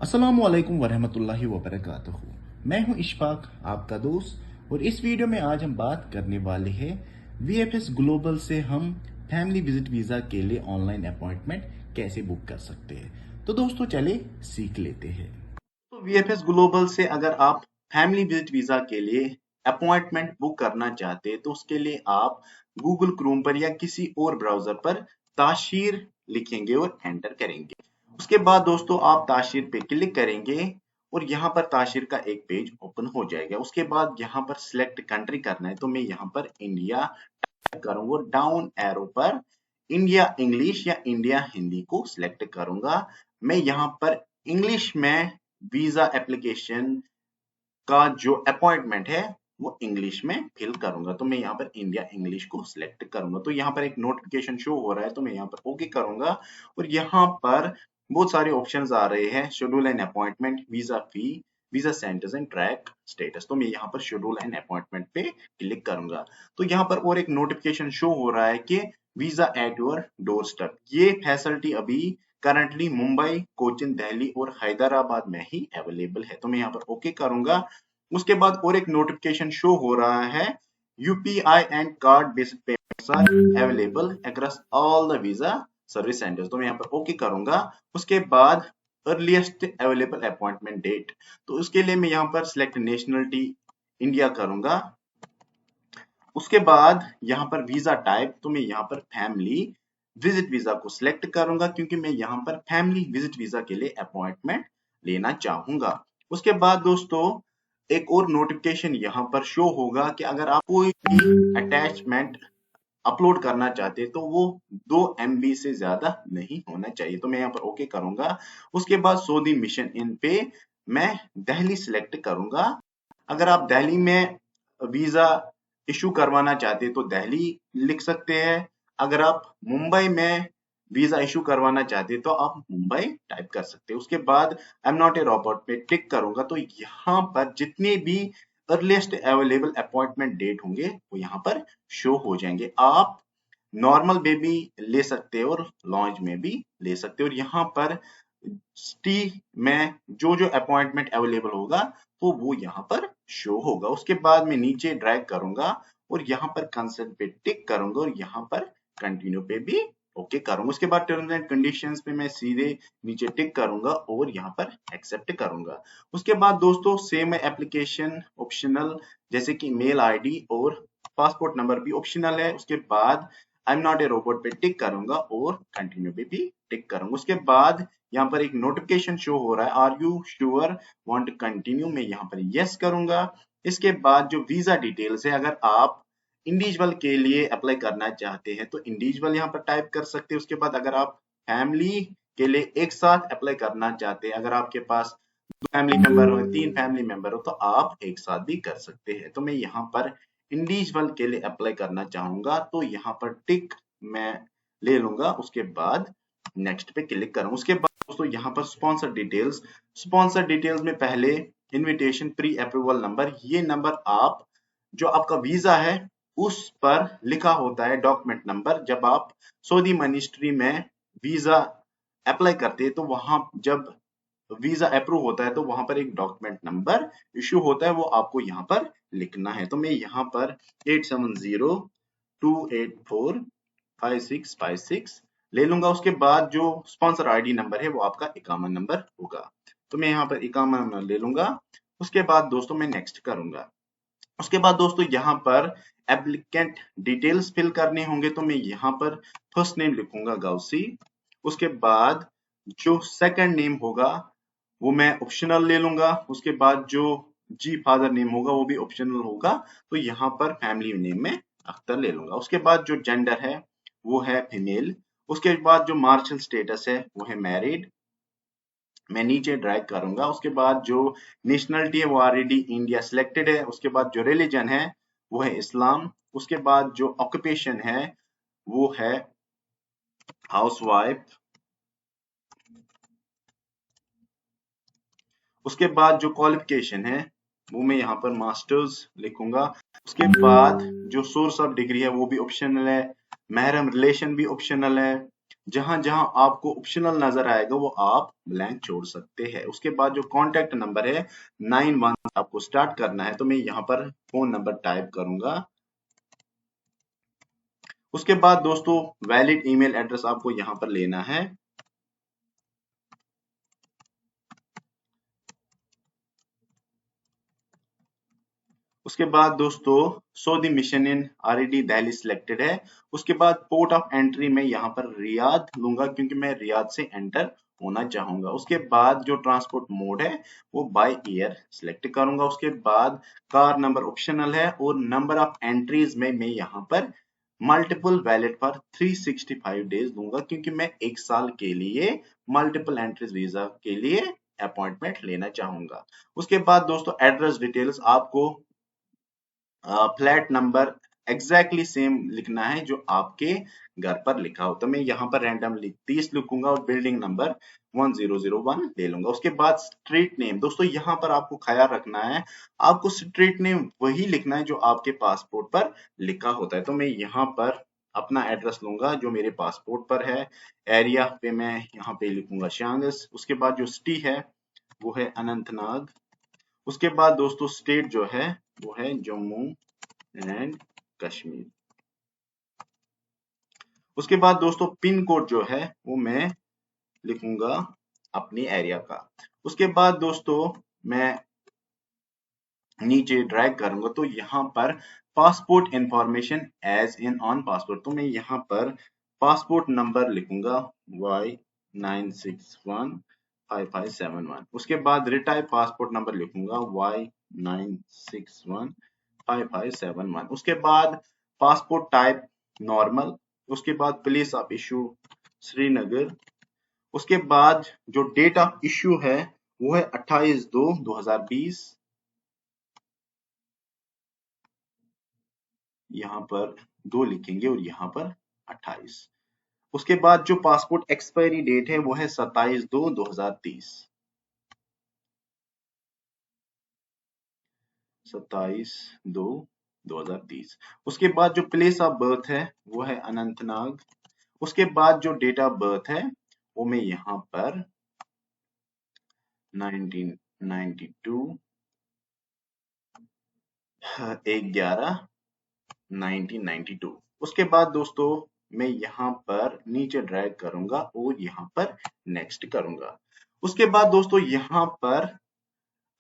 अस्सलामुअलैकुम वरहमतुल्लाहि वबरकातुहू। मैं हूं इशफाक, आपका दोस्त, और इस वीडियो में आज हम बात करने वाले हैं वीएफएस ग्लोबल से हम फैमिली विजिट वीज़ा के लिए ऑनलाइन अपॉइंटमेंट कैसे बुक कर सकते हैं। तो दोस्तों चले सीख लेते हैं। तो वीएफएस ग्लोबल से अगर आप फैमिली विजिट वीज़ा के लिए अपॉइंटमेंट बुक करना चाहते हैं तो उसके लिए आप गूगल क्रोम पर या किसी और ब्राउजर पर ताशीर लिखेंगे और एंटर करेंगे। उसके बाद दोस्तों आप ताशीर पे क्लिक करेंगे और यहाँ पर ताशीर का एक पेज ओपन हो जाएगा। उसके बाद यहाँ पर सिलेक्ट कंट्री करना है, तो मैं यहाँ पर इंडिया टाइप करूंगा और डाउन एरो पर इंडिया इंग्लिश या इंडिया हिंदी को सिलेक्ट करूंगा। मैं यहाँ पर इंग्लिश में वीजा एप्लीकेशन का जो अपॉइंटमेंट है वो इंग्लिश में फिल करूंगा, तो मैं यहाँ पर इंडिया इंग्लिश को सिलेक्ट करूंगा। तो यहाँ पर एक नोटिफिकेशन शो हो रहा है, तो मैं यहाँ पर ओके करूंगा और यहाँ पर बहुत सारे ऑप्शंस आ रहे हैं, schedule and appointment, visa fee, visa centres and track status. तो मैं यहाँ पर शेड्यूल एंड अपॉइंटमेंट पे क्लिक करूंगा। तो यहाँ पर और एक नोटिफिकेशन शो हो रहा है कि visa at your door step. ये फैसिलिटी अभी करंटली मुंबई, कोचिन, दिल्ली और हैदराबाद में ही अवेलेबल है। तो मैं यहाँ पर ओके करूंगा। उसके बाद और एक नोटिफिकेशन शो हो रहा है, UPI and card based payments are available across all the visa service centres. तो मैं यहाँ पर ओके करूंगा। उसके बाद अर्लीस्ट अवेलेबल अपॉइंटमेंट डेट, तो उसके लिए मैं यहाँ पर सिलेक्ट नेशनलिटी इंडिया करूंगा। उसके बाद यहाँ पर वीजा टाइप, तो मैं यहाँ पर फैमिली विजिट वीजा को सिलेक्ट करूंगा क्योंकि मैं यहाँ पर फैमिली विजिट वीजा के लिए अपॉइंटमेंट लेना चाहूंगा। उसके बाद दोस्तों एक और नोटिफिकेशन यहाँ पर शो होगा कि अगर आप कोई भी अटैचमेंट अपलोड करना चाहते हैं तो वो 2 MB से ज्यादा नहीं होना चाहिए। तो मैं यहाँ पर ओके करूंगा। उसके बाद सऊदी मिशन इन पे मैं दिल्ली सिलेक्ट करूंगा। अगर आप दिल्ली में वीजा इशू करवाना चाहते हैं तो दिल्ली लिख सकते हैं। अगर आप मुंबई में वीजा इशू करवाना चाहते हैं तो आप मुंबई टाइप कर सकते हैं। उसके बाद I am not a robot पे टिक करूंगा, तो यहाँ पर जितने भी अर्लीस्ट अवेलेबल अपॉइंटमेंट डेट होंगे वो यहाँ पर शो हो जाएंगे। आप नॉर्मल में भी ले सकते हो और लॉन्च में भी ले सकते हो, और यहाँ पर सिटी में जो जो अपॉइंटमेंट अवेलेबल होगा तो वो यहाँ पर शो होगा। उसके बाद मैं नीचे ड्रैग करूंगा और यहाँ पर कंसेंट पे टिक करूंगा और यहाँ पर कंटिन्यू पे भी ओके करूंगा। उसके बाद टर्म्स एंड कंडीशंस पे मैं सीधे नीचे टिक करूंगा और यहाँ पर एक्सेप्ट करूंगा। उसके बाद दोस्तों सेम एप्लीकेशन ऑप्शनल, जैसे कि मेल आईडी और पासपोर्ट नंबर भी ऑप्शनल है। उसके बाद I am not a robot पे टिक करूंगा और कंटिन्यू पे भी टिक करूंगा। उसके बाद यहाँ पर एक नोटिफिकेशन शो हो रहा है, are you sure want to continue, मैं यहाँ पर यस करूंगा। इसके बाद जो वीजा डिटेल्स है, अगर आप इंडिविजुअल के लिए अप्लाई करना चाहते हैं तो इंडिविजुअल यहाँ पर टाइप कर सकते हैं। उसके बाद अगर आप फैमिली के लिए एक साथ अप्लाई करना चाहते हैं, अगर आपके पास 2 फैमिली मेंबर हो, 3 फैमिली मेंबर हो, तो आप एक साथ भी कर सकते हैं। तो मैं यहाँ पर इंडिविजुअल के लिए अप्लाई करना चाहूंगा, तो यहाँ पर टिक मैं ले लूंगा। उसके बाद नेक्स्ट पे क्लिक करूंगा। उसके बाद दोस्तों यहाँ पर स्पॉन्सर डिटेल्स में पहले इनविटेशन प्री अप्रूवल नंबर, ये नंबर आप जो आपका वीजा है उस पर लिखा होता है डॉक्यूमेंट नंबर। जब आप सऊदी मिनिस्ट्री में वीजा अप्लाई करते हैं तो वहां जब वीजा अप्रूव होता है तो वहां पर एक डॉक्यूमेंट नंबर इश्यू होता है, वो आपको यहाँ पर लिखना है। तो मैं यहाँ पर 8702845656 ले लूंगा। उसके बाद जो स्पॉन्सर आईडी नंबर है वो आपका इकामा नंबर होगा, तो मैं यहाँ पर इकामा नंबर ले लूंगा। उसके बाद दोस्तों मैं नेक्स्ट करूंगा। उसके बाद दोस्तों यहाँ पर एप्लीकेंट डिटेल्स फिल करने होंगे, तो मैं यहाँ पर फर्स्ट नेम लिखूंगा गौसी। उसके बाद जो सेकंड नेम होगा वो मैं ऑप्शनल ले लूंगा। उसके बाद जो जी फादर नेम होगा वो भी ऑप्शनल होगा, तो यहाँ पर फैमिली नेम में अख्तर ले लूंगा। उसके बाद जो जेंडर है वो है फीमेल। उसके बाद जो मार्शल स्टेटस है वो है मैरिड, मैं नीचे ड्रैग करूंगा। उसके बाद जो नेशनलिटी है वो ऑलरेडी इंडिया सिलेक्टेड है। उसके बाद जो रिलीजन है वो है इस्लाम। उसके बाद जो ऑक्यूपेशन है वो है हाउसवाइफ। उसके बाद जो क्वालिफिकेशन है वो मैं यहाँ पर मास्टर्स लिखूंगा। उसके बाद जो सोर्स ऑफ डिग्री है वो भी ऑप्शनल है, महरम रिलेशन भी ऑप्शनल है। जहां जहां आपको ऑप्शनल नजर आएगा वो आप ब्लैंक छोड़ सकते हैं। उसके बाद जो कॉन्टेक्ट नंबर है 91 आपको स्टार्ट करना है, तो मैं यहाँ पर फोन नंबर टाइप करूंगा। उसके बाद दोस्तों वैलिड ईमेल एड्रेस आपको यहाँ पर लेना है। उसके बाद दोस्तों Saudi mission in already Delhi selected है। उसके बाद पोर्ट ऑफ एंट्री में यहाँ पर रियाद लूंगा क्योंकि मैं रियाद से एंटर होना चाहूंगा। उसके बाद जो ट्रांसपोर्ट मोड है वो बाय एयर सिलेक्ट करूंगा। उसके बाद कार नंबर ऑप्शनल है और नंबर ऑफ एंट्रीज में मैं यहाँ पर मल्टीपल वैलिड पर 365 डेज दूंगा क्योंकि मैं एक साल के लिए मल्टीपल एंट्रीज वीजा के लिए अपॉइंटमेंट लेना चाहूंगा। उसके बाद दोस्तों एड्रेस डिटेल्स आपको फ्लैट नंबर एग्जैक्टली सेम लिखना है जो आपके घर पर लिखा हो। तो मैं यहाँ पर रैंडमली 30 लिखूंगा और बिल्डिंग नंबर 1001 ले लूंगा। उसके बाद स्ट्रीट नेम दोस्तों यहाँ पर आपको ख्याल रखना है, आपको स्ट्रीट नेम वही लिखना है जो आपके पासपोर्ट पर लिखा होता है। तो मैं यहाँ पर अपना एड्रेस लूंगा जो मेरे पासपोर्ट पर है। एरिया पे मैं यहाँ पे लिखूंगा शांगस। उसके बाद जो सिटी है वो है अनंतनाग। उसके बाद दोस्तों स्टेट जो है वो है जम्मू एंड कश्मीर। उसके बाद दोस्तों पिन कोड जो है वो मैं लिखूंगा अपनी एरिया का। उसके बाद दोस्तों मैं नीचे ड्रैग करूंगा तो यहाँ पर passport information as in on passport, तो मैं यहाँ पर पासपोर्ट नंबर लिखूंगा Y9615571। उसके बाद रिटाइप पासपोर्ट नंबर लिखूंगा Y9615571। उसके बाद पासपोर्ट टाइप नॉर्मल। उसके बाद प्लेस ऑफ इशू श्रीनगर। उसके बाद जो डेट ऑफ इशू है वो है 28/2/2020। यहाँ पर 2 लिखेंगे और यहाँ पर 28। उसके बाद जो पासपोर्ट एक्सपायरी डेट है वो है 27/2/2030। 27/2/2030। उसके बाद जो प्लेस ऑफ बर्थ है वो है अनंतनाग। उसके बाद जो डेट ऑफ बर्थ है वो मैं यहाँ पर 1992 11/1992। उसके बाद दोस्तों मैं यहाँ पर नीचे ड्रैग करूंगा और यहाँ पर नेक्स्ट करूंगा। उसके बाद दोस्तों यहाँ पर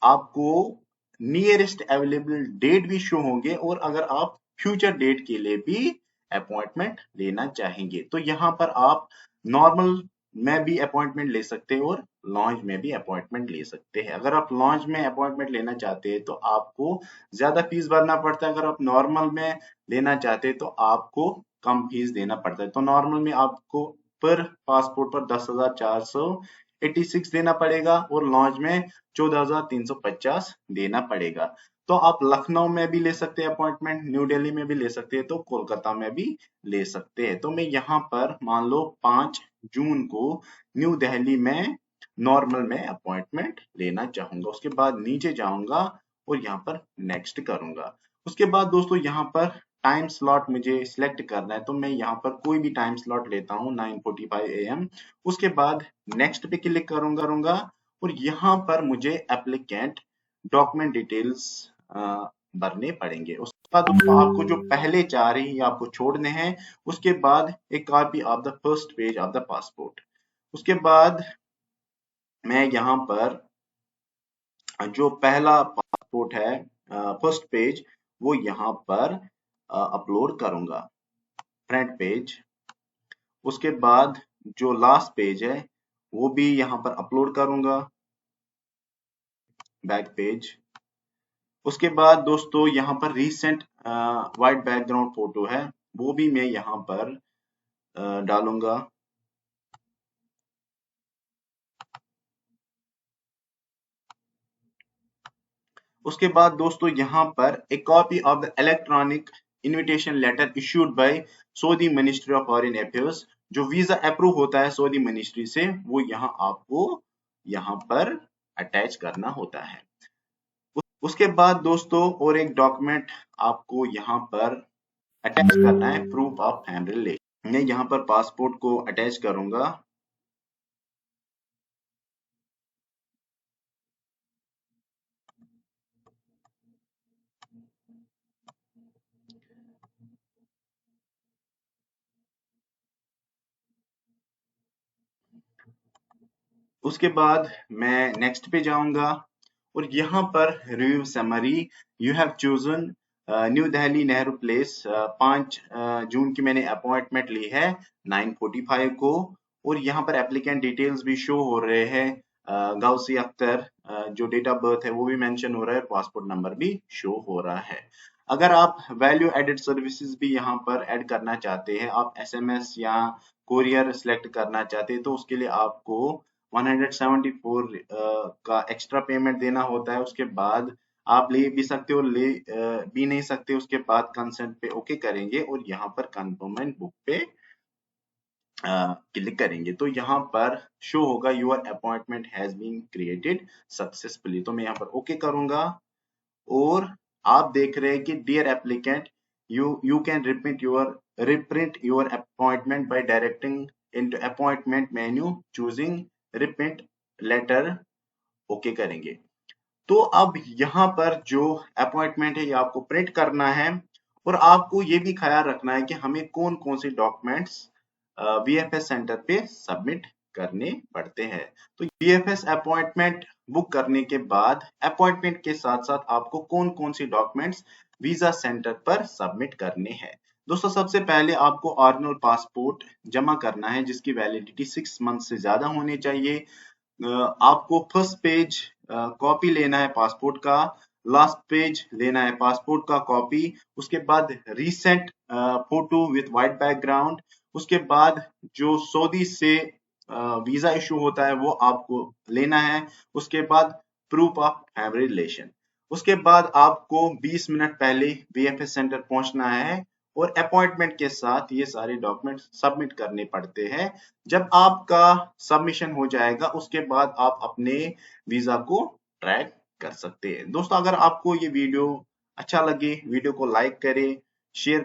आपको नियरेस्ट अवेलेबल डेट भी शो होंगे और अगर आप फ्यूचर डेट के लिए भी अपॉइंटमेंट लेना चाहेंगे तो यहाँ पर आप नॉर्मल में भी अपॉइंटमेंट ले सकते हैं और लॉन्च में भी अपॉइंटमेंट ले सकते हैं। अगर आप लॉन्च में अपॉइंटमेंट लेना चाहते हैं तो आपको ज्यादा फीस भरना पड़ता है। अगर आप नॉर्मल में लेना चाहते हैं तो आपको कम फीस देना पड़ता है। तो नॉर्मल में आपको पर पासपोर्ट पर 10,486 देना पड़ेगा और लॉन्च में 14,350 देना पड़ेगा। तो आप लखनऊ में भी ले सकते हैं अपॉइंटमेंट, न्यू दिल्ली में भी ले सकते हैं, तो कोलकाता में भी ले सकते हैं। तो मैं यहाँ पर मान लो 5 जून को न्यू दिल्ली में नॉर्मल में अपॉइंटमेंट लेना चाहूंगा। उसके बाद नीचे जाऊंगा और यहाँ पर नेक्स्ट करूंगा। उसके बाद दोस्तों यहाँ पर टाइम स्लॉट मुझे सिलेक्ट करना है, तो मैं यहाँ पर कोई भी टाइम स्लॉट लेता हूँ 9:45 AM। उसके बाद नेक्स्ट पे क्लिक करूंगा और यहाँ पर मुझे एप्लीकेंट डॉक्यूमेंट डिटेल्स भरने पड़ेंगे। उसके बाद दोस्तों आपको जो पहले 4 ही आपको छोड़ने हैं। उसके बाद एक copy of the first page of the passport. उसके बाद मैं यहाँ पर जो पहला पासपोर्ट है फर्स्ट पेज वो यहाँ पर अपलोड करूंगा, फ्रंट पेज। उसके बाद जो लास्ट पेज है वो भी यहाँ पर अपलोड करूंगा, बैक पेज। उसके बाद दोस्तों यहाँ पर रीसेंट वाइट बैकग्राउंड फोटो है वो भी मैं यहाँ पर डालूंगा। उसके बाद दोस्तों यहाँ पर एक copy of the electronic invitation letter issued by Saudi ministry of foreign affairs, जो वीजा अप्रूव होता है सऊदी मिनिस्ट्री से, वो यहाँ आपको यहाँ पर अटैच करना होता है। उसके बाद दोस्तों और एक डॉक्यूमेंट आपको यहाँ पर अटैच करना है, प्रूफ ऑफ फैमिली रिलेशन। मैं यहाँ पर पासपोर्ट को अटैच करूंगा। उसके बाद मैं नेक्स्ट पे जाऊंगा और यहाँ पर review summary, you have chosen new Delhi Nehru place, 5 जून की मैंने अपॉइंटमेंट ली है 9:45 को। और यहाँ पर एप्लीकेंट डिटेल्स भी शो हो रहे हैं, गौसी अख्तर, जो डेट ऑफ बर्थ है वो भी मेंशन हो रहा है, पासपोर्ट नंबर भी शो हो रहा है। अगर आप वैल्यू एडेड सर्विसेज भी यहाँ पर ऐड करना चाहते हैं, आप एसएमएस या कोरियर सिलेक्ट करना चाहते हैं, तो उसके लिए आपको 174 का एक्स्ट्रा पेमेंट देना होता है। उसके बाद आप ले भी सकते हो, ले भी नहीं सकते। उसके बाद कंसेंट पे ओके करेंगे और यहाँ पर कंफर्म बुक पे क्लिक करेंगे तो यहाँ पर शो होगा your appointment has been created successfully. तो मैं यहाँ पर ओके करूंगा और आप देख रहे हैं कि dear applicant, you can reprint your appointment by directing into appointment menu, choosing reprint letter, okay करेंगे। तो अब यहाँ पर जो अपॉइंटमेंट है ये आपको प्रिंट करना है और आपको ये भी ख्याल रखना है कि हमें कौन कौन से डॉक्यूमेंट्स वीएफएस सेंटर पे सबमिट करने पड़ते हैं। तो वीएफएस अपॉइंटमेंट बुक करने के बाद अपॉइंटमेंट के साथ साथ आपको कौन कौन सी डॉक्यूमेंट्स वीजा सेंटर पर सबमिट करने हैं। दोस्तों, सबसे पहले आपको ओरिजिनल पासपोर्ट जमा करना है जिसकी वैलिडिटी 6 मंथ से ज्यादा होनी चाहिए। आपको फर्स्ट पेज कॉपी लेना है पासपोर्ट का, लास्ट पेज लेना है पासपोर्ट का कॉपी, उसके बाद recent photo with white background, उसके बाद जो सऊदी से वीजा इशू होता है वो आपको लेना है, उसके बाद प्रूफ ऑफ फैमिली रिलेशन। उसके बाद आपको 20 मिनट पहले वीएफएस सेंटर पहुंचना है और अपॉइंटमेंट के साथ ये सारे डॉक्यूमेंट सबमिट करने पड़ते हैं। जब आपका सबमिशन हो जाएगा उसके बाद आप अपने वीजा को ट्रैक कर सकते हैं। दोस्तों, अगर आपको ये वीडियो अच्छा लगे, वीडियो को लाइक करें, शेयर